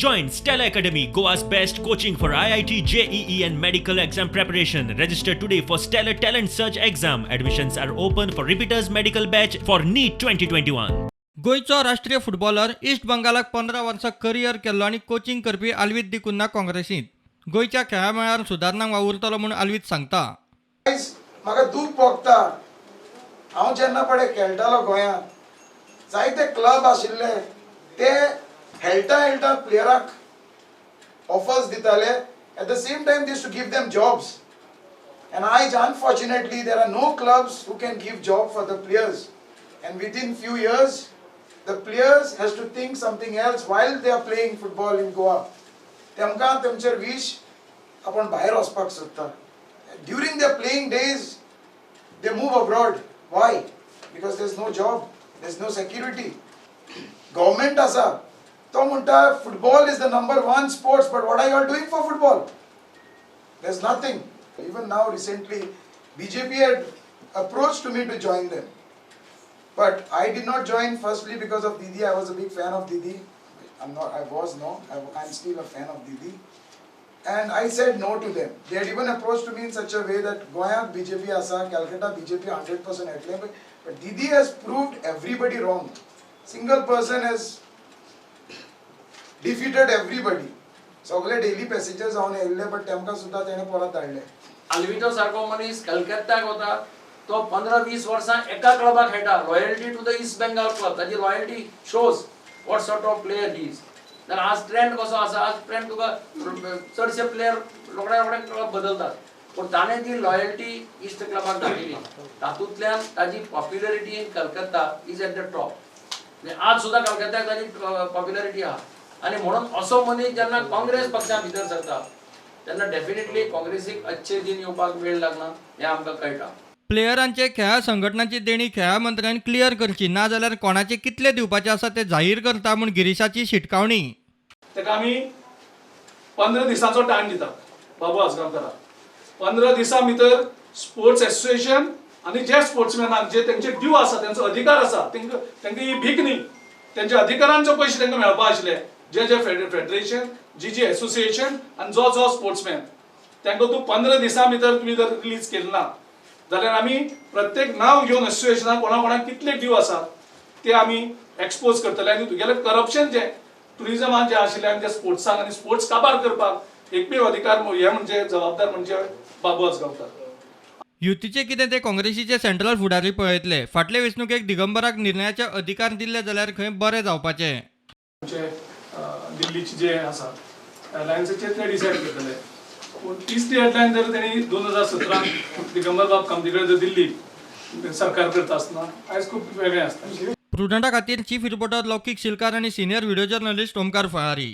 Join Stella Academy, Goa's best coaching for IIT, JEE and medical exam preparation. Register today for Stellar Talent Search exam. Admissions are open for repeaters medical batch for NEET 2021. गोयचो राष्ट्रीय footballer east बंगालाक 15 वर्सां career केल्लो आनी coaching करपी आल्वीत दिकुन्ना काँग्रेसींत गोयच्या खेळा मेळार सुदारणांक वावुरतलो म्हूण आल्वीत सांगता. म्हाका दूख भोगता. हांव जेन्ना पळय खेळटालो गोंयांत जायते क्लब आशिल्ले ते खेळटा प्लेयराक ऑफर्स दिताले. At the same time they used to give them jobs. And आयज unfortunately there are no clubs who can give job for the players. And within few years the players has to think something else while they are playing football in Goa. तेमकां तेमचेर wish आपण भायर वचपाक सोदता. During their playing days they move abroad. Why? Because there's no job, there's no security. Government asa to munta football is the #1 sports, but what are you all doing for football? There's nothing. Even now recently BJP had approached to me to join them, but I did not join, firstly because of Didi. I was a big fan of Didi. I'm still a fan of Didi, and I said no to them. They had even approached to me in such a way that Goa BJP asa, Calcutta BJP 100% atle, but Didi has proved everybody wrong. Single person has defeated everybody. सगळे daily passengers जावन येयल्ले, but तेमकां सुद्दां तेणे परत धाडले. आल्विटो सारको मनीस कलकत्त्याक वता, तो 15-20 वर्सां एका क्लबाक खेळटा. Loyalty to the East Bengal club, ताची loyalty shows what sort of player he is. जाल्यार आज ट्रेंड कसो आसा, आज ट्रेंड तुका चडशे प्लेयर रोखडे क्लब बदलतात, पूण ताणें ती लॉयल्टी ईस्ट क्लबाक दाखयली. तातूंतल्यान ताची popularity in Calcutta is at the top. आज सुद्धा कलकत्त्याक ताची पॉप्युलरिटी आहा. आणि म्हणून असो मनीस जेन्ना काँग्रेस पक्षा भितर सरता तेन्ना डेफिनेटली काँग्रेसीक अच्छे दिन येवपाक वेळ लागना हें आमकां कळटा. प्लेयरांचे खेळा संघटनाची देणी खेळा मंत्र्यान क्लियर करची, ना जाल्यार कोणाचे कितले दिवपाचे आसा ते जाहीर करता म्हूण गिरीशाची शिटकावणी. तेका आमी 15 दिसांचो टायम दितात बाबू आजगांवकाराक. 15 दिसां भितर स्पोर्ट्स एसोसिएशन आनी जे स्पोर्ट्समॅनाक जे तेंचे ड्यू आसा, तेंचो अधिकार आसा, तेंकां ही भीक न्ही, तेंच्या अधिकारांचे पयशे तेंकां मेळपा आशिल्ले. जे फेडरेशन, जी एसोसिएशन आनी जो स्पोर्ट्समॅन तांकां तूं 15 दिसां भितर तुमी जर रिलीज केलें ना जाल्यार आमी प्रत्येक नांव घेवन एसोसिएशनाक कोणाक कितले ड्यू आसात ते आमी एक्सपोज करतले. आनी तुगेलें करप्शन जे टुरिजमान जे आशिल्लें आनी ते स्पोर्ट्साक आनी स्पोर्ट्स काबार करपाक एकमेव अधिकार हे म्हणजे जबाबदार म्हणजे बाबू आजगांवकार. युतीचे कितें ते काँग्रेसीचे सेंट्रल फुडारी पळयतले. फाटले वेंचणुकेक दिगंबराक निर्णयाचे अधिकार दिल्ले जाल्यार खंय बरें जावपाचें. दिल्लीचे जे आसा अलायन्साचे ते डिसायड करतले. पूण तीच ती हेडलायन जर तेणी 2017 दिगंबर बाब कामतीकडे जर दिल्ली सरकार करता आसतना आयज खूब वेगळें आसता. प्रुडंटा खातीर चीफ रिपोर्टर लौकीक शिलकार आनी senior video journalist Omkar Phalari.